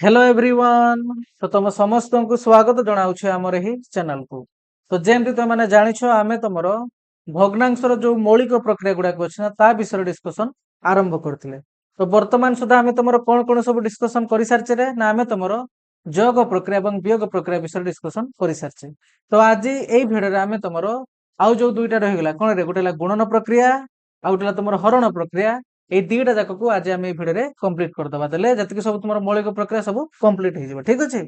Hello everyone. तो तुम समस्त को स्वागत जनाऊे आमर ही चैनल को। तो जेमती तुम मैंने जानिछ आमे तुमर भग्नांशर जो मौलिक प्रक्रिया गुड़ाक अच्छे ना ता विषय डिस्कसन आरंभ करथिले। तो वर्तमान सुधा आमे तुमर कौन कौन सब डिस्कसन कर सारचे रे ना आमे तुमर जोग प्रक्रिया एवं वियोग प्रक्रिया विषय डिस्कसन कर सारचे। तो आज एई भिडियो रे आमे तुमर आउ जो दुईटा रहिगला कोन रे गोटे गुणन प्रक्रिया आ गोटे तुमर हरण प्रक्रिया এই দুইটা যাকକୁ ଆଜି ଆମେ এই ଭିଡିଓରେ କମ୍ପ୍ଲିଟ କରିଦବା ଦେଲେ ଯେତିକି ସବୁ ତୁମର ମୌଳିକ ପ୍ରକ୍ରିୟା ସବୁ କମ୍ପ୍ଲିଟ ହେଇଯିବ। ଠିକ ଅଛି,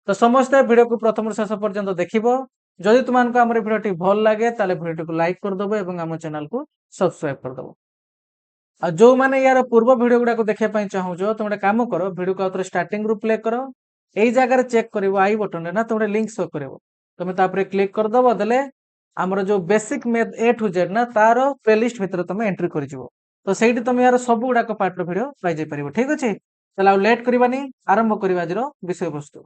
ତ ସମସ୍ତେ ଭିଡିଓକୁ ପ୍ରଥମରୁ ଶେଷ ପର୍ଯ୍ୟନ୍ତ ଦେଖିବ। ଯଦି ତୁମମାନଙ୍କୁ ଆମର ଏ ଭିଡିଓଟି ଭଲ ଲାଗେ ତାହେଲେ ଭିଡିଓଟିକୁ ଲାଇକ୍ କରିଦବ ଏବଂ ଆମ ଚ୍ୟାନେଲକୁ ସବସ୍କ୍ରାଇବ କରିଦବ। ଆଉ ଯୋଉମାନେ ୟାର ପୂର୍ବ ଭିଡିଓ ଗୁଡାକୁ ଦେଖିବା ପାଇଁ ଚାହୁଁଛ ତମେ ଗୋଟେ କାମ କର, ଭିଡିଓକୁ ଆଉଥରେ ଷ୍ଟାର୍ଟିଂ ରୁ ପ୍ଲେ କର। ଏଇ ଜାଗାରେ ଚେକ୍ କରିବ ଆଇ ବଟନରେ ନା ତମେ ଲିଙ୍କ ଶୋ କରିବ, ତମେ ତାପରେ କ୍ଲିକ କରିଦବ। ଦେଲେ ଆମର ଯୋଉ basic math A to Z ନା ତାର ପ୍ଲେଲିଷ୍ଟ ଭିତରେ ତମେ ଏଣ୍ଟ୍ରି କରିଯିବ। तो सही तुम यार सब गुड़ाक पार्ट भिडियो पाई। ठीक अच्छे, चल आउ लेट करवानी आरंभ करवा आज विषय वस्तु।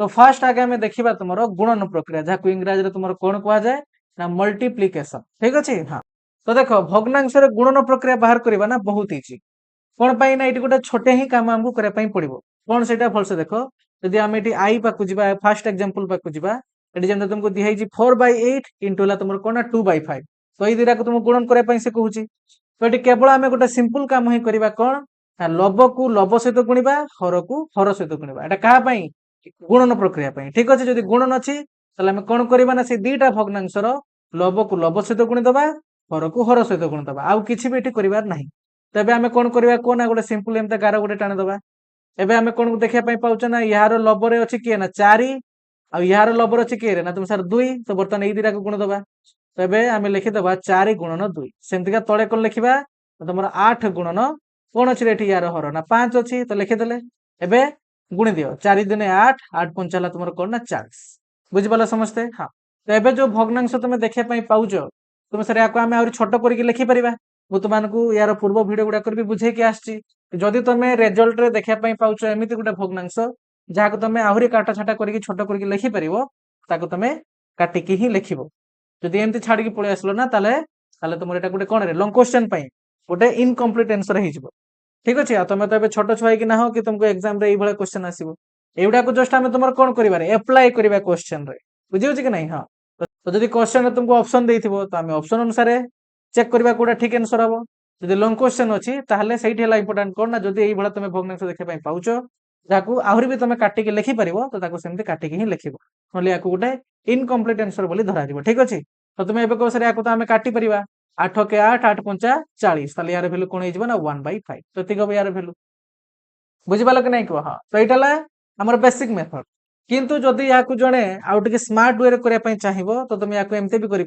तो फास्ट आगे आम देखा तुम गुणन प्रक्रिया जहाँ इंग्राजी तुम कौन कह जाए ना मल्टीप्लिकेशन। ठीक अच्छे, हाँ। तो देख भग्नांश गुणन प्रक्रिया बाहर करवा ना बहुत इजी। कौन पाई ना ये गोटे छोटे ही कम आमको करने पड़ो। कौन से भलसे देख, जदि आम ये आई पाक जा फास्ट एक्जाम्पल पाक जा जमी तुमको दिखाई 4/8 इंटू तुम कौन ना 2/5। तो ये दुटा को तुम गुणन करने से कहूँ। तो ये केवल आम गोटे सिंपल काम ही करवा कौन ना लब को लब सहित गुणवा हर को हर सहित गुणवा। एटा क्या गुणन प्रक्रिया। ठीक अच्छे, जदि गुणन अच्छी आम कौन करवा ना से दुईटा भग्नांशर लब को लब सहित गुणीदबा हर को हर सहित गुणीदबा आउ किसी भी करार ना। तेज आम कौन करवा कौन ना गोटे सिंपल एम गार गोटे टाणीदबा। एबे आम कौन देखा पाचे ना यार लबर अच्छी किए ना 4 आ यार लबर अच्छी किए ना तुम सर 2। तो बर्तमान ये दुटा को गुणीदबा। तेबे आम लिखिदबा 4 गुणन 2 सेमतिका तले कौन लिखा तुम 8 गुणन कौन अच्छे यार हर ना 5 अच्छी। तो लिखिदे एबे गुणी दियो 4 दिने 8 8 पंचा तुम कौन ना 40। बुझिपाल समस्ते, हाँ। तो एबे जो भग्नांश तुम देखा पाउच तुम सर या आम आ छोट कर लिखिपर। मुझे तुमको यार पूर्व भिड गुड़ाक भी बुझे आसची जदि तुम रेजल्ट रे देखा पाउच एमती गोटे भग्नांश जहाँ तुम आहरी काटा छाटा कर छोट कर लिखिपर ताको तुम काटिकी ही लिख। जदि एमती छाड़ी पलि आसल ना तुम एटा गोटे कौन लंग क्वेश्चन गोटे इनकम्प्लीट आंसर हो। ठीक अच्छे, तुम तो छोट छुआ कि ना हो कि तुमको एग्जाम रे ये क्वेश्चन आसो एगुड़ा को जस्ट आम तुम कौन कर एप्लाय करवा क्वेश्चन रे। बुझे कि नहीं, हाँ। तो जदि क्वेश्चन तुमको ऑप्शन देथिबो तो आम ऑप्शन अनुसार चेक करवा कोडा ठीक आंसर हम। जदि लंग क्वेश्चन अच्छी ताहले सही इंपोर्टेंट कौन ना जदि ये तुम भग्नांश देखा पाउच जहाँ आहरी भी तुम काटिकी लिखिपर तो सेमती काटिकी ही लिख ना गोटे इनकम्प्लीट आंसर बोली धरा। ठीक अच्छे, तो तुम एवं कह सर या तो आम काटिपर 8 के 8 8 पंचा 40 यार भैल्यू कौन हो ना 1/5। तो ये हम यार भैल्यू बुझिपाल कि नहीं कह, हाँ। तो यहाँ आम बेसिक मेथड। किंतु जदि या जड़े आउ टे स्मार्ट वे करने चाहिए तो तुम या एमती भी कर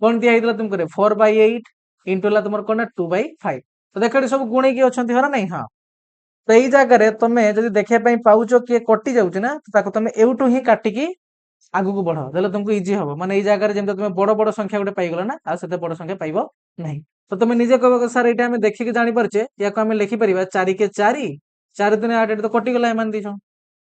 कौन दिया तुम 4/8 इंटू तुम कौन ना 2/5। तो देख सब गुणी की अच्छा है ना नहीं, हाँ। तो यही जगह तुम्हें जब देखा पाउच किए कटि जाऊँ ना तो तुम एवटू ही काटिकी आगू को बढ़ देले तुमको इजी हम माने ये जगह जमी तुम बड़ बड़ संख्या गोटे पाइगल ना आ बड़ संख्या पाइब नहीं। तो तुम निजे कह सर ये आम देखिक जापे या आम लिखिपर 4 के 4 4 दिन 8 तो कटिगला एम दीज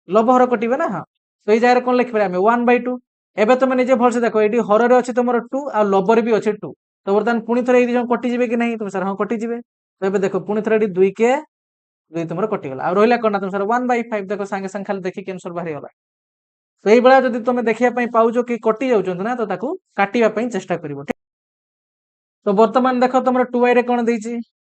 लब हर कटे ना, हाँ। तो ये जगह कौन लिखिपर आम 1/2। एवं तुम निजे भलसे देख ये हर अच्छे तुम 2 आ लबर भी अच्छे 2। तो बर्तमान पुणी थे ये कटिजे कि नहीं तुम सर हाँ कटिजे। तो ये देख पुणी थे 2 के 2 तुम कटिगला आ रहा कौन तुम सर 1/5 देख सागे सागे खाली देखिक आंसर बाहरी गला। तो ये जदि तुम देखा पाउच कि कटि जाऊँ ना तो काटापी चेष्टा कर। तो बर्तमान देख तुम 2i रे कौन देती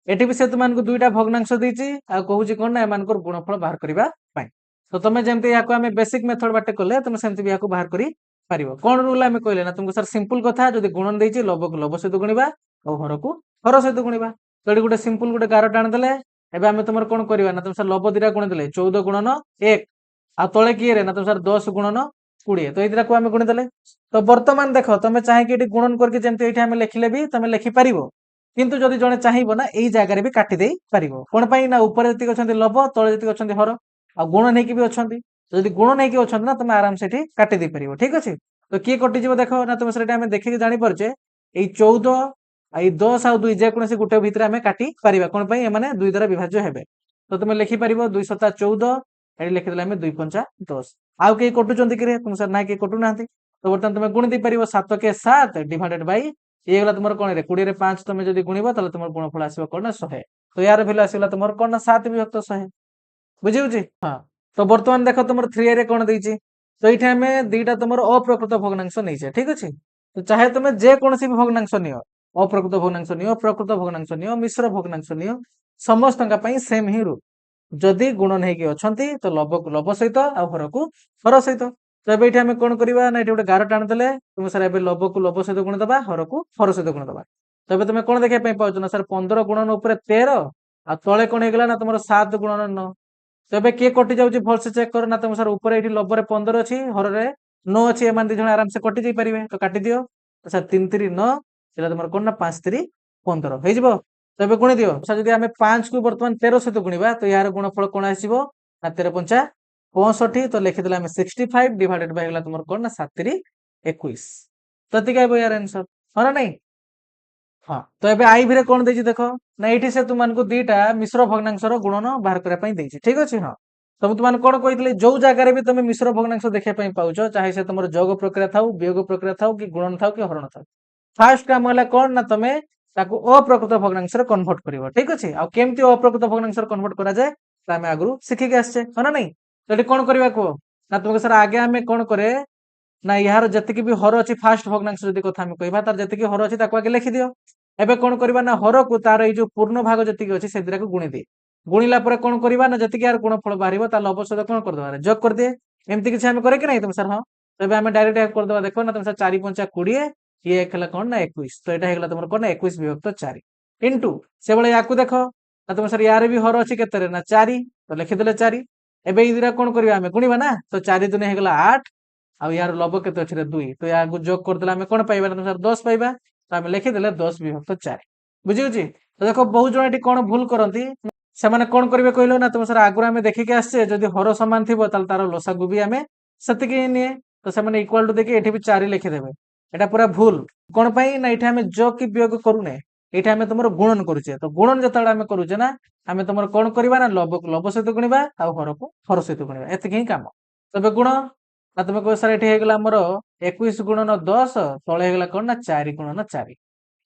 एटी भी से तुमको दुईटा भग्नांश देती कहूँ कौन ना एम गुणफल बाहर करने। तो तुम जमी या बेसिक मेथड बाटे कले तुम सेमती भी बाहर कर कौन रूल आम कहले ना तुमको सर सिंपल कथा जब गुणन देती लब को लब सहित गुणवा और हर को हर सहित गुणवा। तो ये गोटे सिंपल गोटे गार टाणीदे एवं आम तुम कौन करवा ना तुम सर लब दीटा गुणीदे 14 गुणन 1 आ तले किए ना तुम सर 10 गुणन 20। तो ये आम गुणीदे। तो बर्तमान देख तुम चाहिए गुणन करके लिखले भी तुम लिखिपर किंतु जदि जड़े चाहिए ना यही जगह भी काटिदे पार कौन पाई ना ऊपर जी अच्छा लब तले जी अच्छा हर आ गुण नहीं भी अच्छा जदि गुण नहीं अच्छा ना तुम आराम से काटिदे पार। ठीक अच्छे, तो किए कटिज देख ना तुम से देखिए जापे ये 14 आई 10 आ 2 जेकोसी गोटे भितर आम काटि पार कौन पाई एम 2 द्वारा विभाज्य हे। तो तुम लिखिपर 2 7 14 ये लिखिदे 2 5 10 आउ कई कटुंट कि तुम सर ना किए कटुना। तो बर्तमान तुम गुणी दे पार 7 के 7 डिवाइडेड बाई ये गला तुम कौन 20 5 तुम जब गुणव तो तुम गुणफल आसो कौन ना 100। तो यार भैल्यू आसगला तुम कौन ना 7 विभक्त 100। बुझे हाँ। तो बर्तमान देख तुम 3 रे कौन देइछि तो ये आम दीटा तुम अप्रकृत भग्नांश नहीं ठीक अच्छे तो चाहे तुम जेकोसी भी भग्नांश नियो अप्रकृत भग्नांश नियो प्रकृत भग्नांश नियो मिश्र भग्नांश नियो समस्त सेम ही रूल जदि गुण नहीं अच्छी तो लब को लब सहित आ हर को हर सहित तो ये आम कौन करवा ना ये गोटे गार टाणीदे तुम सर ए लब को लब सहित गुण दबा हर को हर सहित गुण दबा तो तुम कौन देखा पाच ना सर 15 गुणन उपर 13 आ तले कौन होगा ना तुम 7 गुणन 9 तो ଏବେ କିଏ କଟି ଯାଉଛି ଭଲସେ ଚେକ୍ କର ନା ତମ ସାର୍ ଉପରେ ଏଇଠି ଲବରେ 15 ଅଛି ହରରେ 9 ଅଛି ଏମାନେ ଦି ଜଣ ଆରାମସେ କଟି ଯାଇ ପାରିବେ ତ କାଟି ଦିଅ ସାର୍ 3 3 9 ସେଟା ତମର କଣ ନା 5 3 15 ହେଇଯିବ ତ ଏବେ ଗୁଣି ଦିଅ ସାର୍ ଯଦି ଆମେ 5 କୁ ବର୍ତ୍ତମାନ 13 ସହିତ ଗୁଣିବା ତ ୟାର ଗୁଣଫଳ କଣ ଆସିବ ନା 13 ପଞ୍ଚା 65 ତ ଲେଖିଦେଲେ ଆମେ 65 ଡିଭାଇଡେଡ୍ ବାଇ ହେଲା ତମର କଣ ନା 7 3 21 ତ ଏତିକି ଆଇବ ୟାର ଆନ୍ସର ହଁ ନା ନାଇଁ हाँ तो एबे आई भिरे कौन देछि देखो ना एठी से तुमनको दीटा मिश्र भग्नांशर गुणन बाहर करिया पई देछि ठीक अछि हाँ तो तुमन कोन कहितले जो जागारे भी तुम मिश्र भग्नांश देखिया पई पाउछो चाहे से तुमर जोग प्रक्रिया थाउ वियोग प्रक्रिया थाउ कि गुणन थाउ कि हरण थाउ फास्ट काम होला कोन ना तमे ताकू अप्रकृत भग्नांश रे कन्वर्ट करिवो ठीक अछि आ केमति अप्रकृत भग्नांश रे कन्वर्ट करा जाय त हमें आगु सिखि के आछे हो ना नहीं तो एठी कोन करबा को ना तुमके सर आगे हमें कोन करे ना यार जतिकि भी हर अछि फास्ट भग्नांश जदि कथा हम कहबा तार जतिकि हर अछि ताको आगे लिखि दियो एबे कोन करबा ना हर को तार ए जो पूर्ण भाग जतिकि अछि से दिरा को गुणी दे गुणिला परे कोन करबा ना जतिकि यार गुणफल बाहरिबो ता लब सहित कोन कर दबा जोग कर दे एमति किछ हम करे कि नहीं तुम सर हां तबे हमें डायरेक्ट एक कर दबा देखो ना तुम सर 4 5 20 ये एक हला कोन ना 21 तो एटा हेगला तुमर कोन ना 21 विभक्त 4 इनटू से बळे याकू देखो ना तुम सर यार भी हर अछि केतरे ना 4 तो लिखि देले 4 एबे ई दिरा कोन करबा हमें गुणीबा ना तो 4 दुने हेगला 8 आ यार लब केते अछि रे 2 तो या जोग कर देला हमें कोन पाइबा ना सर 10 पाइबा तो हमें लिखि देले 10 विभक्त 4 बुझियो जी तो देखो बहुत जण एटी कोन भूल करंती से माने कोन करबे कहलो ना तुम सर आगुर हमें देखि के आछे जदी हर समान थिबो ताल तार लसागु भी हमें सतिके निए तो से माने इक्वल टू देखि एठी भी 4 लिखि देबे एटा पूरा भूल कोन पई ना एठी हमें जोग की वियोग करूने एठी हमें तुमरो गुणन करूचे तो गुणन जतळे हमें करूचे ना हमें तुमरो कोन करबा ना लब को लब सहित गुणिबा आ हर को हर सहित गुणिबा एतिक ही काम तबे गुण ना तुम कह सर एठी हेगला हमर 21 गुणन 10 तळे हेगला कोन ना 4 गुणन 4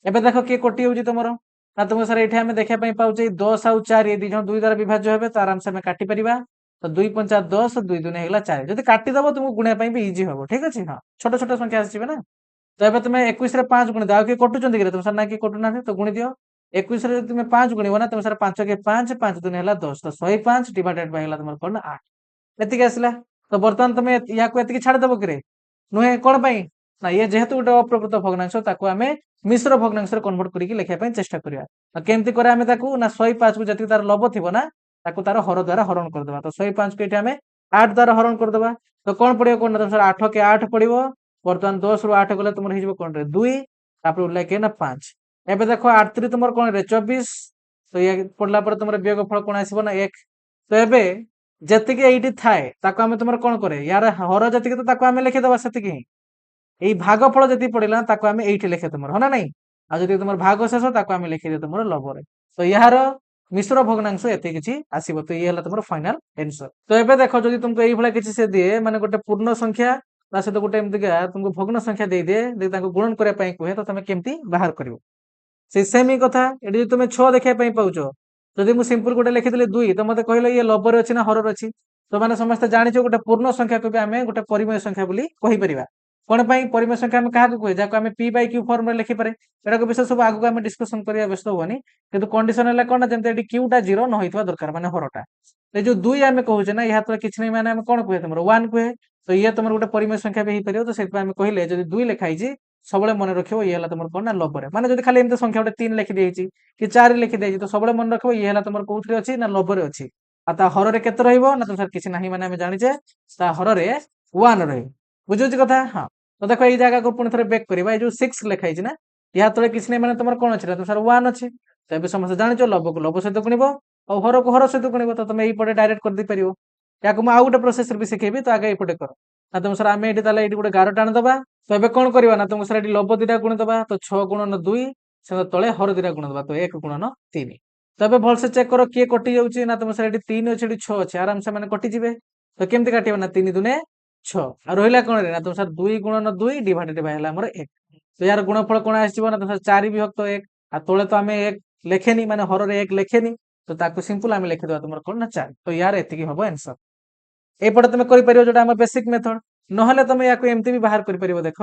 एबे देखो के कोटी होउची तुमरो ना तुम सर एठी हमें देखिया पई पाउचे 10 आउ 4 ए दी जण 2 द्वारा विभाज्य हेबे तो आराम से हमें काटी परिबा तो 2 5 10 2 दुने हेगला 4 जदी काटी दबो तुमको गुणिया पई भी इजी होबो ठीक अछि हां छोट छोट संख्या आसीबे ना तो एबे तुम 21 रे 5 गुणी दाओ के कटुचंदी कि तुम सर ना कि कटु ना तो गुणी दियो 21 रे तुम 5 गुणिबो ना तुम सर 5 के 5 5 दुने हेला 10 तो 105 डिवाइडेड बाय हेला तुमर कोन 8 एतिक आसला तो वर्तमान तुम या को एतिक छाड़ दबो कि नुहे कोन पई ना ये जेहेतु गोटे अप्रकृत भग्नांश ताको आमे मिश्र भग्नांश रे कन्वर्ट करिक लिखिया पई चेष्टा करिया केमती करे आमे ताको ना 105 को जति तार लब थिबो ना ताको तार हर द्वारा हरण कर देबा तो 105 को एठी आमे 8 द्वारा हरण कर देबा तो कोन पडियो कोन ना सर 8 के 8 पडियो वर्तमान 10 रु 8 गले तुमर हिजबो कोन रे 2 तापर उल्ला के ना 5 एबे देखो 8 3 तुमर कोन रे 24 तो ये पडला पर तुमर वियोग फल कोन आसीबो ना 1 तो एबे जतिके एठी थाए ताको आमे तुमर कोन करे यार हर जतिके तो ताको आमे लिखि देबा सतिके এই ভাগফল যদি পড়িলা তাকে আমি এইটি লিখে তোমার হনা নাই আর যদি তোমার ভাগ শেষ তাকে আমি লিখে দিই তোমার লবরে তো ইয়ার মিশ্র ভগ্নাংশ এতে কিছু আসিব তো এই হলা তোমার ফাইনাল आंसर তো এবে দেখো যদি তুমি এই ভলা কিছু সে দিয়ে মানে গোটে পূর্ণ সংখ্যা তা সହିତ গোটে এমতি তুমি ভগ্ন সংখ্যা দেই দে যদি তাকে গুণন করিয়া পাই কহে তো তুমি কেমতি বাহার করিব সেই সেম ই কথা এটি যদি তুমি 6 দেখাই পাই পাউছো যদি মু সিম্পল গোটে লিখি দেলে 2 তো মতে কহিলো ইয়ে লবরে ଅଛି না হরর ଅଛି তো মানে সমস্ত জানিছো গোটে পূর্ণ সংখ্যা কবি আমি গোটে পরিমেয় সংখ্যা বলি কहि परिबा कोन पई परिमेय संख्या हम काहा को कहे जाको हम p बाय q फॉर्म रे लिखि पारे एटा को विषय सब आगु को हम डिस्कशन करिया व्यस्त होनी किंतु कंडीशन हला कोन जेंते एटी q टा 0 न होइतबा दरकार माने हरटा ए जो 2 हम कहूचे ना या तो किछ नै माने हम कोन कहे तमरो 1 कहे तो ये तमरो गोटे परिमेय संख्या भी हि परियो तो सेट हम कहिले जदी 2 लिखाई छी सबले मन रखिबो ये हला तमरो कोन ना लबरे माने जदी खाली एमते संख्या गोटे 3 लिखि देइची कि 4 लिखि देइची तो सबले मन रखिबो ये हला तमरो कोउथरे अछि ना लबरे अछि आ ता हररे केते रहइबो ना तुम सर किछ नाही माने हम जानिचे ता हररे 1 रहइबो बुझुची कथा हां तो देखो ये जगह को पुणी थे बेक करवा जो 6 लिखाई ना या तले किसी नहीं माने तुम कौन अच्छे तुम सर 1 अच्छे तो ये समस्त जान लब को लब सहित गुणब और हर को हर सहित गुणब तो तुम ये डायरेक्ट कर दी पार या आउ गोटे प्रोसेस भी शिखेबी तो आगे ये कर ना तुम सर आम ये गोटे गार टाणी दबा तो ये कौन करवा ना तुम सर लब दीटा गुणी दबा तो 6 गुणन 2 से तले हर दीटा गुण दबा तो 1 गुणन 3 तो ये भलसे चेक कर किए कटि जाऊँगी ना तुम सर 3 अच्छे 6 अच्छे आराम से मैंने कटिजे तो केमती काटे ना 3 दुने 6 आ रहिला कोन रे ना तुम सर 2 गुणन 2 डिवाइडेड बाय हला हमर 1 तो यार गुणफल कोन आसीबो ना तुम सर 4 विभक्त 1 आ तोळे तो हमें 1 लेखेनी माने हर रे 1 लेखेनी तो ताको सिंपल हमें लिखि देबा तुमर कोन ना 4 तो यार एतिकी हबो आंसर ଏଇପଟେ ତମେ କରିପାରିବ ଯୋଉଟା ଆମର ବେସିକ ମେଥଡ। ନହେଲେ ତମେ ୟାକୁ ଏମିତି ବି ବାହାର କରିପାରିବ। ଦେଖ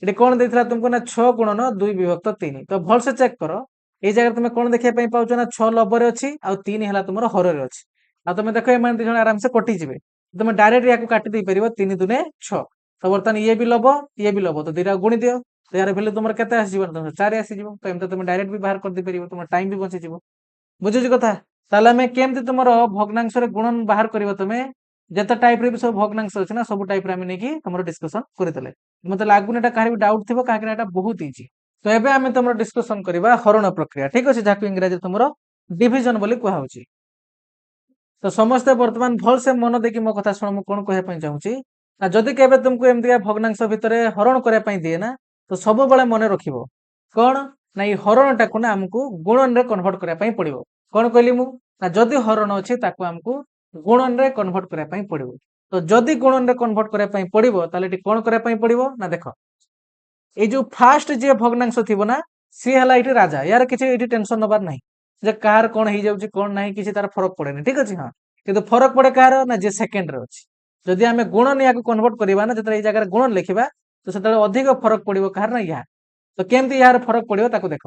ଏଠି କଣ ଦେଇଥିଲା ତୁମକୁ ନା 6 ଗୁଣନ 2 ବିଭକ୍ତ 3। ତ ଭଲସେ ଚେକ୍ କର। ଏଇ ଜାଗାରେ ତମେ କଣ ଦେଖିବା ପାଇଁ ପାଉଛ ନା 6 ଲବରେ ଅଛି ଆଉ 3 ହେଲା ତୁମର ହରରେ ଅଛି। ଆଉ ତମେ ଦେଖ ଏମାନେ ଦି ଜଣ ଆରାମସେ କଟିଯିବେ। ତମେ ଡାଇରେକ୍ଟ ୟାକୁ କାଟି ଦେଇ ପାରିବ 3 ଦୁନେ 6। ତ ବର୍ତ୍ତମାନ ଇଏ ବି ଲବ ଇଏ ବି ଲବ ତ ଦିଟା ଗୁଣି ଦିଅ। ତ ୟାର ଭ୍ୟାଲୁ ତମର କେତେ ଆସିଯିବ ନା 4 ଆସିଯିବ। ତ ଏମିତି ତମେ ଡାଇରେକ୍ଟ ବି ବାହାର କରିଦେଇ ପାରିବ। ତମର ଟାଇମ ବି ବଞ୍ଚିଯିବ। ବୁଝୁଛି କଥା? ତାହେଲେ ଆମେ କେମିତି ତୁମର ଭଗ୍ନାଂଶରେ ଗୁଣନ ବାହାର କରିବ ତମେ ଯେତେ ଟାଇପ୍ରେ ବି ସବୁ ଭଗ୍ନାଂଶ ଅଛି ନା ସବୁ ଟାଇପ୍ରେ ଆମେ ନେଇକି ତମର ଡିସ୍କସନ କରିଦେଲେ। ମତେ ଲାଗୁନି ଏଟା କାହାର ବି ଡାଉଟ୍ ଥିବ କାହିଁକି ନା ଏଟା ବହୁତ ଇଜି। ତ ଏବେ ଆମେ ତମର ଡିସ୍କସନ କରିବା ହରଣ ପ୍ରକ୍ରିୟା। ଠିକ ଅଛି, ଯାହାକୁ ଇଂରାଜୀ ତମର ଡିଭିଜନ ବୋଲି କୁହାହଉଛି। ତ ସମସ୍ତେ ବର୍ତ୍ତମାନ ଭଲସେ ମନ ଦେଇକି ମୋ କଥା ଶୁଣ। ମୁଁ କଣ କହିବା ପାଇଁ ଚାହୁଁଛି ନା ଯଦି କେବେ ତୁମକୁ ଏମିତିକା ଭଗ୍ନାଂଶ ଭିତରେ ହରଣ କରିବା ପାଇଁ ଦିଏ ନା ତ ସବୁବେଳେ ମନେ ରଖିବ କଣ ନା ଏଇ ହରଣଟାକୁ ନା ଆମକୁ ଗୁଣନରେ କନଭର୍ଟ କରିବା ପାଇଁ ପଡିବ। କଣ କହିଲି ମୁଁ ନା ଯଦି ହରଣ ଅଛି ତାକୁ ଆମକୁ ଗୁଣନରେ କନଭର୍ଟ କରିବା ପାଇଁ ପଡିବ। ତ ଯଦି ଗୁଣନରେ କନଭର୍ଟ କରିବା ପାଇଁ ପଡିବ ତାହେଲେ ଏଠି କଣ କରିବା ପାଇଁ ପଡିବ ନା ଦେଖ ଏଇ ଯୋଉ ଫାଷ୍ଟ ଯିଏ ଭଗ୍ନାଂଶ ଥିବ ନା ସିଏ ହେଲା ଏଇଠି ରାଜା। ୟାର କିଛି ଏଇଠି ଟେନସନ ନବାର ନାହିଁ ଯେ କାହାର କଣ ହେଇଯାଉଛି କଣ ନାହିଁ କିଛି ତାର ଫରକ ପଡେନି। ଠିକ ଅଛି, ହଁ, କିନ୍ତୁ ଫରକ ପଡେ କାହାର ନା ଯିଏ ସେକେଣ୍ଡରେ ଅଛି। ଯଦି ଆମେ ଗୁଣନ ୟାକୁ କନଭର୍ଟ କରିବା ନା ଯେତେବେଳେ ଏଇ ଜାଗାରେ ଗୁଣନ ଲେଖିବା ତ ସେତେବେଳେ ଅଧିକ ଫରକ ପଡିବ କାହାର ନା ୟା। ତ କେମିତି ଏହାର ଫରକ ପଡିବ ତାକୁ ଦେଖ।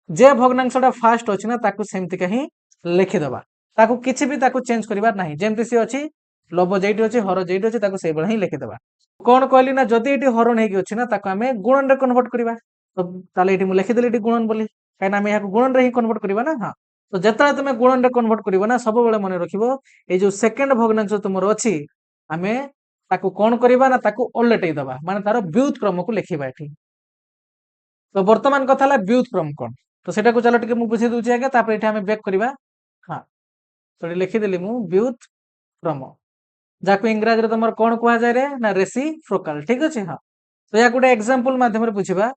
ଯେ ଭଗ୍ନାଂଶଟା ଫାଷ୍ଟ ଅଛି ନା ତାକୁ ସେମିତିକା ହିଁ ଲେଖିଦବା। ତାକୁ କିଛି ବି ତାକୁ ଚେଞ୍ଜ କରିବାର ନାହିଁ। ଯେମିତି ସିଏ ଅଛି ଲବ ଯେଇଠି ଅଛି ହର ଯେଇଠି ଅଛି ତାକୁ ସେଇଭଳିଆ ହିଁ ଲେଖିଦବା। କଣ କହିଲି ନା ଯଦି ଏଠି ହରଣ ହେଇକି ଅଛି ନା ତାକୁ ଆମେ ଗୁଣନରେ କନଭର୍ଟ କରିବା। ତ ତାହେଲେ ଏଠି ମୁଁ ଲେଖିଦେଲି ଏଠି ଗୁଣନ ବୋଲି କାହିଁକିନା ଆମେ ଏହାକୁ ଗୁଣନରେ ହିଁ କନଭର୍ଟ କରିବା ନା। ହଁ, ତ ଯେତେବେଳେ ତମେ ଗୁଣନରେ କନଭର୍ଟ କରିବ ନା ସବୁବେଳେ ମନେ ରଖିବ ଏଇ ଯୋଉ ସେକେଣ୍ଡ ଭଗ୍ନାଂଶ ତୁମର ଅଛି ଆମେ ତାକୁ କଣ କରିବା ନା ତାକୁ ଓଲଟେଇ ଦବା ମାନେ ତାର ବ୍ୟୁତ କ୍ରମକୁ ଲେଖିବା ଏଠି। ତ ବର୍ତ୍ତମାନ କଥା ହେଲା ବ୍ୟୁତ କ୍ରମ କଣ ତ ସେଟାକୁ ଚାଲ ଟିକେ ମୁଁ ବୁଝେଇ ଦଉଛି ଆଜ୍ଞା ତାପରେ ଏଠି ଆମେ ବ୍ୟାକ୍ କରିବା। ହଁ, ତ ଏଠି ଲେଖିଦେଲି ମୁଁ ବ୍ୟୁତ କ୍ରମ ଯାହାକୁ ଇଂରାଜୀରେ ତମର କଣ କୁହାଯାଏ ରେ ନା ରେସିପ୍ରୋକାଲ। ଠିକ ଅଛି, ହଁ, ତ ୟା ଗୋଟେ ଏକ୍ସାମ୍ପଲ ମାଧ୍ୟମରେ ବୁଝିବା।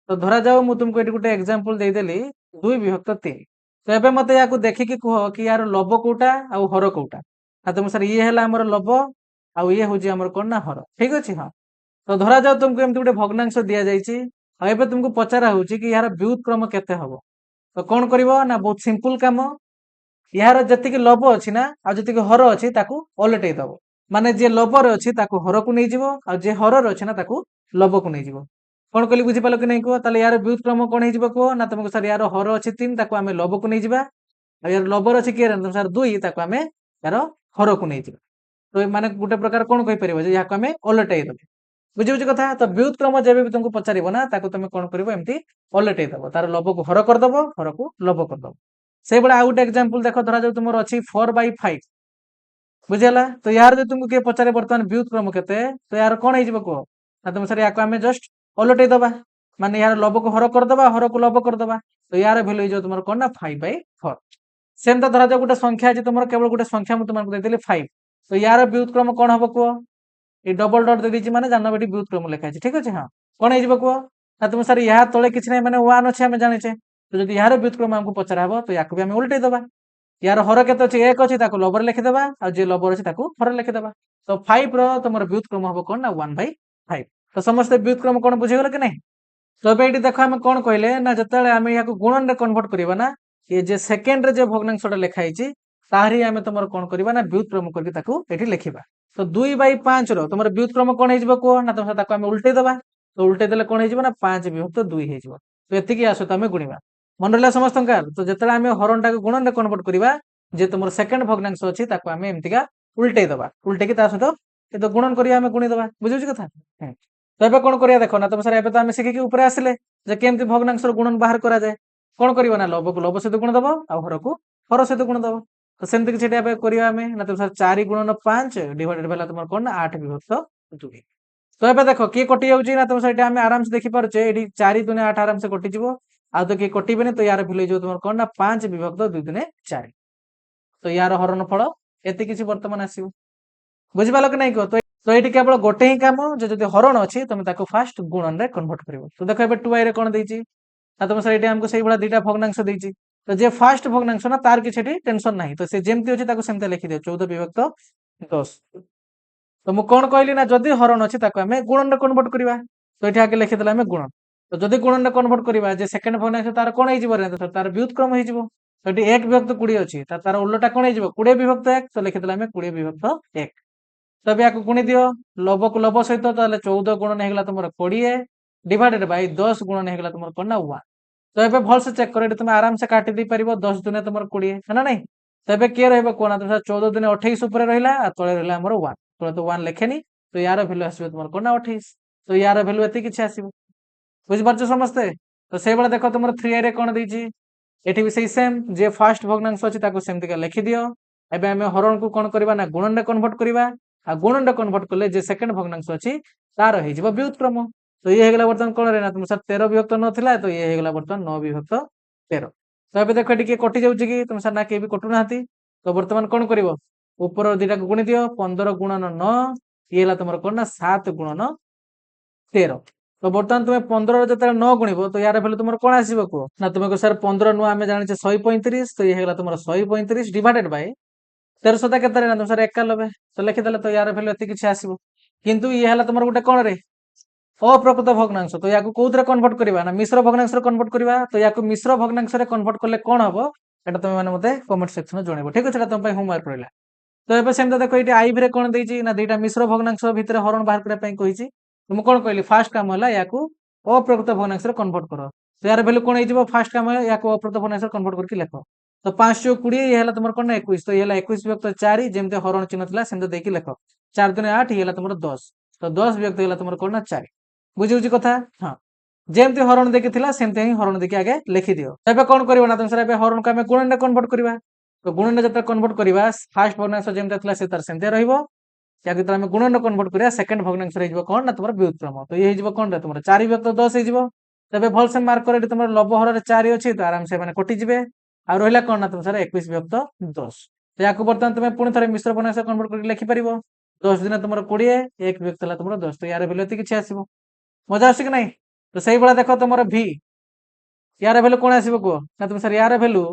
ତ ଧରାଯାଉ ମୁଁ ତୁମକୁ ଏଠି ଗୋଟେ ଏକ୍ସାମ୍ପଲ ଦେଇଦେଲି 2 ବିଭକ୍ତ 3। ତ ଏବେ ମତେ ୟାକୁ ଦେଖିକି କୁହ କି ୟାର ଲବ କୋଉଟା ଆଉ ହର କୋଉଟା। ନା ତମ ସାର୍ ଇଏ ହେଲା ଆମର ଲବ ଆଉ ଇଏ ହଉଛି ଆମର କଣ ନା ହର। ଠିକ ଅଛି, ହଁ, ତ ଧରାଯାଉ ତୁମକୁ ଏମିତି ଗୋଟେ ଭଗ୍ନାଂଶ ଦିଆଯାଇଛି ଆଉ ଏବେ ତୁମକୁ ପଚରା ହଉଛି କି ଏହାର ବ୍ୟୁତ କ୍ରମ କେତେ ହବ। ତ କଣ କରିବ ନା ବହୁତ ସିମ୍ପଲ କାମ। ଏହାର ଯେତିକି ଲବ ଅଛି ନା ଆଉ ଯେତିକି ହର ଅଛି ତାକୁ ଓଲଟେଇ ଦବ। ମାନେ ଯିଏ ଲବରେ ଅଛି ତାକୁ ହରକୁ ନେଇଯିବ ଆଉ ଯିଏ ହରରେ ଅଛି ନା ତାକୁ ଲବକୁ ନେଇଯିବ। କଣ କହିଲି ବୁଝିପାରିଲ କି ନାଇଁ କୁହ। ତାହେଲେ ୟାର ବ୍ୟୁତ କ୍ରମ କଣ ହେଇଯିବ କୁହ ନା ତମକୁ ସାର୍ ୟାର ହର ଅଛି 3 ତାକୁ ଆମେ ଲବକୁ ନେଇଯିବା ଆଉ ୟାର ଲବର ଅଛି କିଏ ସାର୍ 2 ତାକୁ ଆମେ ୟାର ହରକୁ ନେଇଯିବା। ତ ମାନେ ଗୋଟେ ପ୍ରକାର କଣ କହିପାରିବ ଯେ ୟାକୁ ଆମେ ଓଲଟେଇ ଦବା। ବୁଝିବୁଝି କଥା। ତ ବ୍ୟୁତ କ୍ରମ ଯେବେ ବି ତୁମକୁ ପଚାରିବ ନା ତାକୁ ତମେ କଣ କରିବ ଏମିତି ଓଲଟେଇ ଦବ। ତାର ଲବକୁ ହର କରିଦବ ହରକୁ ଲବ କରିଦବ। ସେଇଭଳିଆ ଆଉ ଗୋଟେ ଏକ୍ସାମ୍ପଲ ଦେଖ ଧରାଯାଉ ତୁମର ଅଛି 4/5। ବୁଝିହେଲା। ତ ୟାର ଯଦି ତୁମକୁ କିଏ ପଚାରେ ବର୍ତ୍ତମାନ ବ୍ୟୁତ କ୍ରମ କେତେ ତ ୟାର କଣ ହେଇଯିବ କୁହ ନା ତମେ ସାର୍ ୟାକୁ ଆମେ ଜଷ୍ଟ ଓଲଟେଇ ଦବା ମାନେ ୟାର ଲବକୁ ହର କରିଦବା ହରକୁ ଲବ କରିଦବା। ତ ୟାର ଭ୍ୟାଲୁ ହେଇଯିବ ତୁମର କଣ ନା 5/4। ସେମିତି ଧରାଯାଉ ଗୋଟେ ସଂଖ୍ୟା ଅଛି ତୁମର କେବଳ ଗୋଟେ ସଂଖ୍ୟା ମୁଁ ତୁମକୁ ଦେଇଦେଲି 5। ତ ୟାର ବ୍ୟୁତ କ୍ରମ କଣ ହବ କୁହ। এই ডবল ডট ଦେଇଛି ମାନେ ଜାଣିବ ଏଠି ବ୍ୟୁତ କ୍ରମ ଲେଖା ଅଛି। ଠିକ ଅଛି, ହଁ, କଣ ହେଇଯିବ କୁହ ନା ତୁମେ ସାର୍ ୟା ତଳେ କିଛି ନାହିଁ ମାନେ 1 ଅଛି ଆମେ ଜାଣିଛେ। ତ ଯଦି ୟାର ବ୍ୟୁତ କ୍ରମ ଆମକୁ ପଚରା ହବ ତ ୟାକୁ ବି ଆମେ ଓଲଟେଇ ଦବା। ୟାର ହର କେତେ ଅଛି 1 ଅଛି ତାକୁ ଲବରେ ଲେଖିଦବା ଆଉ ଯିଏ ଲବର ଅଛି ତାକୁ ହରରେ ଲେଖିଦବା। ତ 5 ର ତମର ବ୍ୟୁତ କ୍ରମ ହବ କଣ ନା 1/5। ତ ସମସ୍ତେ ବ୍ୟୁତ କ୍ରମ କଣ ବୁଝିଗଲେ କି ନାହିଁ। ତ ଏବେ ଏଠି ଦେଖ ଆମେ କଣ କହିଲେ ନା ଯେତେବେଳେ ଆମେ ୟାକୁ ଗୁଣନରେ କନଭର୍ଟ କରିବା ନା ଏ ଯେ ସେକେଣ୍ଡରେ ଯେ ଭଗ୍ନାଂଶଟା ଲେଖା ହେଇଛି ତାହାରି ଆମେ ତମର କଣ କରିବା ନା ବ୍ୟୁତ କ୍ରମ କରିକି ତାକୁ ଏଠି ଲେଖିବା। ତ 2/5 ର ତମର ବ୍ୟୁତ କ୍ରମ କଣ ହେଇଯିବ କୁହ ନା ତମେ ତାକୁ ଆମେ ଉଲଟେଇ ଦବା। ତ ଉଲଟେଇ ଦେଲେ କଣ ହେଇଯିବ ନା 5/2 ହେଇଯିବ। ତ ଏତିକି ଆସ ତମେ ଗୁଣିବା। ମନେ ରହିଲା ସମସ୍ତଙ୍କର। ତ ଯେତେବେଳେ ଆମେ ହରଣଟାକୁ ଗୁଣନରେ କନଭର୍ଟ କରିବା ଯେ ତମର ସେକେଣ୍ଡ ଭଗ୍ନାଂଶ ଅଛି ତାକୁ ଆମେ ଏମିତିକା ଉଲଟେଇ ଦବା। ଉଲଟେଇକି ତା ସହିତ କିନ୍ତୁ ଗୁଣନ କରିବା ଆମେ ଗୁଣିଦବା। ବୁଝୁଛି କଥା। ତ ଏବେ କଣ କରିବା ଦେଖ ନା ତମେ ସାର୍ ଏବେ ତ ଆମେ ଶିଖିକି ଉପରେ ଆସିଲେ ଯେ କେମିତି ଭଗ୍ନାଂଶର ଗୁଣନ ବାହାର କରାଯାଏ। କଣ କରିବ ନା ଲବକୁ ଲବ ସହିତ ଗୁଣ ଦବ ଆଉ ହରକୁ ହର ସହିତ ଗୁଣ ଦବ। ତ ସେମିତି କିଛି ଏଠି ଏବେ କରିବା ଆମେ ନା ତମେ ସାର୍ 4 ଗୁଣନ 5 ଡିଭାଇଡେଡ୍ ହେଲା ତମର କଣ ନା 8/2। ତ ଏବେ ଦେଖ କିଏ କଟି ଯାଉଛି ନା ତମ ସେଇଟା ଆମେ ଆରାମସେ ଦେଖିପାରୁଛେ ଏଠି 4 ଦୁନେ 8 ଆରାମସେ କଟିଯିବ। ଆଉ ତ କିଏ କଟିବେନି ତ ୟାର ଭ୍ୟାଲୁ ହେଇଯିବ ତମର କଣ ନା 5/2 ଦୁନେ 4। ତ ୟାର ହରଣ ଫଳ ଏତେ କିଛି ବର୍ତ୍ତମାନ ଆସିବ। ବୁଝିପାରିଲ କି ନାଇଁ କୁହ। ତ ଏଇଠି କେବଳ ଗୋଟେ ହିଁ କାମ ଯେ ଯଦି ହରଣ ଅଛି ତମେ ତାକୁ ଫାଷ୍ଟ ଗୁଣନରେ କନଭର୍ଟ କରିବ। ତ ଦେଖ ଏବେ 2i ରେ କଣ ଦେଇଛି ନା ତମେ ସାର୍ ଏଠି ଆମକୁ ସେଇଭଳିଆ ଦିଟା ଭଗ୍ନାଂଶ ଦେଇଛି। ତ ଯେ ଫାଷ୍ଟ ଭଗ୍ନାଂଶ ନା ତାର କିଛି ଏଠି ଟେନସନ ନାହିଁ। ତ ସେ ଯେମିତି ଅଛି ତାକୁ ସେମିତି ଲେଖିଦିଅ 14/10। ତ ମୁଁ କଣ କହିଲି ନା ଯଦି ହରଣ ଅଛି ତାକୁ ଆମେ ଗୁଣନରେ କନଭର୍ଟ କରିବା। ତ ଏଠି ଆଗେ ଲେଖିଦେଲେ ଆମେ ଗୁଣନ। ତ ଯଦି ଗୁଣନରେ କନଭର୍ଟ କରିବା ଯେ ସେକେଣ୍ଡ ଭଗ୍ନାଂଶ ତାର କଣ ହେଇଯିବ ତାର ବ୍ୟୁତ କ୍ରମ ହେଇଯିବ। ତ ଏଠି 1/20 ଅଛି ତାର ଓଲଟା କଣ ହେଇଯିବ 20/1। ତ ଲେଖିଦେଲେ ଆମେ 20/1। तो या गुणी दियो लब को लब सहित ताले 14 गुणन हेगला तुमर 20 डिवाइडेड बाय 10 गुणन हेगला तुमर कोन ना 1। तो एबे भल से चेक कर तुम आराम से काटी दी परिबो 10 दुने तुमर 20 है ना नहीं। तो एबे के रहबो कोना तुम 14 दुने 28 ऊपर रहिला आ तळे रहिला हमर 1 तळे तो 1 लेखेनी तो यार वैल्यू आसीबो तुमर कोन ना 28 तो यार वैल्यू एति किछ आसीबो बुझ पारछ समस्ते। तो सेई बेला देखो तुमर 3i रे कोन देइची एठी भी सेई सेम जे फर्स्ट भग्नांश अछि ताको सेमति का लिखि दियो। एबे हमें हरण को कोन करबा ना गुणन रे कन्वर्ट करबा आ गुणन रे कन्वर्ट करले जे सेकंड भग्नांश अछि तार हे जिवो व्युत्क्रम। तो ये हेगला बर्तन कोन रे ना तुम सर 13 विभक्त नथिला तो ये हेगला बर्तन 9 विभक्त 13। तो एबे देखो एटी के कटि जाउची कि तुम सर ना के भी कटु नाहंती तो वर्तमान कोन करिवो ऊपर दिटा को गुणी दियो 15 गुणन 9 ये हेला तुमर कोन ना 7 गुणन 13। तो बर्तमान तुम 15 जते 9 गुणिबो तो यार वैल्यू तुमर कोन आसीबो को ना तुमे को सर 15 नु आमे जानि छे 135 तो ये हेगला तुमर 135 डिवाइडेड बाय 13 सदा केते रे ना तुम सर 91 तो लिखि देले तो यार वैल्यू एति किछ आसीबो। किंतु ये हेला तुमर गुटे कोन रे अप्रकृत भग्नांश तो याकू कोउतरे कन्वर्ट करबा ना मिश्र भग्नांश रे कन्वर्ट करबा तो याकू मिश्र भग्नांश रे कन्वर्ट करले कोन हबो एटा तुमे माने मते कमेंट सेक्शन में जणेबो ठीक अछि एटा तुम पय होमवर्क रहला। तो एबे सेम देखो एटी आई रे कोन देइची ना दुइटा मिश्र भग्नांश भितरे हरण बाहर करै पय कहिची तुम कोन कहली फर्स्ट काम होला याकू अप्रकृत भग्नांश रे कन्वर्ट करो तो यार वैल्यू कोन हेजिबो फर्स्ट काम होला याकू अप्रकृत भग्नांश रे कन्वर्ट करके लेखो। तो 5 + 20 ये होला तुमर कोन 21 तो ये होला 21 विभक्त 4 जेमते हरण चिन्ह थिला सेमते देकी लेखो 4 दुने 8 ये होला तुमर 10 तो 10 विभक्त होला तुमर कोन ना 4 बुझिउची कथा हां जेमते हरण देखि थिला सेमते ही हरण देखि आगे लिखि दियो। एबे कोन करिवो ना तुम सर एबे हरण को हमें गुणन रे कन्वर्ट करबा तो गुणन रे जते कन्वर्ट करबा फर्स्ट भग्नांश जेमते थिला से तार सेमते रहिबो या कि हमें गुणन रे कन्वर्ट करिया सेकंड भग्नांश रे हिजबो कोन ना तुमर व्युत्क्रम तो ये हिजबो कोन रे तुमर 4 विभक्त 10 हिजबो। तबे भल से मार्क करे तुमर लब हर रे 4 अछि तो आराम से माने कटि जिवे आ रहिला कोन ना तुम सर 21 विभक्त 10 तो याकू बर्तमान तुमे पुणी थरे मिश्र भग्नांश कन्वर्ट करके लिखि परिबो 10 दिन तुमर 20 1 विभक्त ला तुमर 10 तो यार वैल्यू एति किछ आसीबो मजा आसी कि नहीं। तो सही बड़ा देखो तुमर v यार वैल्यू कोन आसीबो को ना तुम सर यार वैल्यू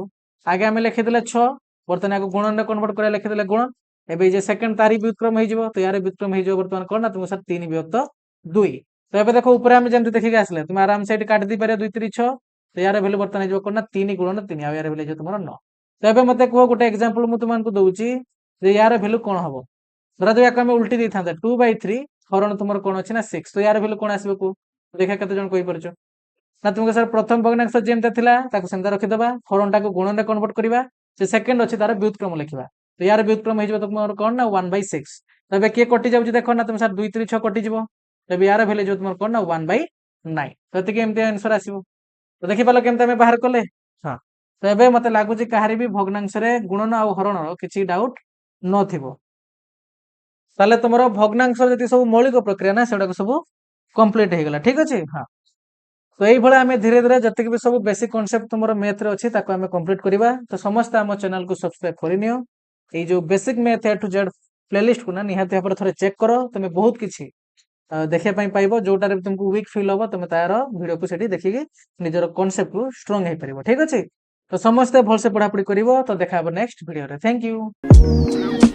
आगे हमें लिखि देले 6 बर्तमान याकू गुणन रे कन्वर्ट करे लिखि देले गुणन एबे जे सेकंड तारी व्युत्क्रम हेजिबो तो यार व्युत्क्रम हेजिबो बर्तमान कोन ना तुम सर 3 विभक्त 2 तो एबे देखो ऊपर हम जेमति देखि के आसले तुम आराम से एटी काट दी पारे 2 3 6 तो यार वैल्यू बर्तमान हेजिबो कोन ना 3 गुणन 3 आ यार वैल्यू हेजिबो तुमर 9। तो एबे मते को गुटे एग्जांपल मु तुमन को दउची जे यार वैल्यू कोन हबो धरा जो याक हम उल्टी दै थांते 2/3 हरण तुमर कोन अछि ना 6 तो यार वैल्यू कोन आसीबो को देखा कते जन कहि परछो ना तुमके सर प्रथम भग्नांश जेमते थिला ताको सेमता रखि दबा हरणटा को गुणन रे कन्वर्ट करबा से सेकंड अछि तार व्युत्क्रम लिखिबा तो यार व्युत्क्रम हेजिबो तुमर कोन ना 1/6 तबे के कटि जाउची देखो ना तुम सर 2 3 6 कटि जिवो तबे यार वैल्यू जो तुमर कोन ना 1/9 तो एति के एमते आंसर आसीबो। तो देखि पालो केमते हमें बाहर कले हां तो एबे मते लागुची काहारी भी भग्नांश रे गुणन आ हरण किछि डाउट नथिबो ताले तुमरो भग्नांश जति सब मौलिक प्रक्रिया ना सेडा सब कंप्लीट हे गेला ठीक अछि हां। तो यही भले आम धीरे धीरे जतिक भी सब बेसिक कॉन्सेप्ट तुम मैथ रे अच्छी ताको आम कंप्लीट करवा तो समस्त आम चैनल को सब्सक्राइब करनियो ये जो basic math A to Z playlist को ना निहाती भाव थोड़े चेक करो तुम बहुत किसी देखा पाइब जोटार तुमको वीक फिल हम तुम तार भिडियो को देखिकी निजर कॉन्सेप्ट को स्ट्रांग हो पार ठीक अच्छे तो समस्ते भलसे पढ़ापढ़ी कर तो देखा नेक्स्ट वीडियो रे थैंक यू।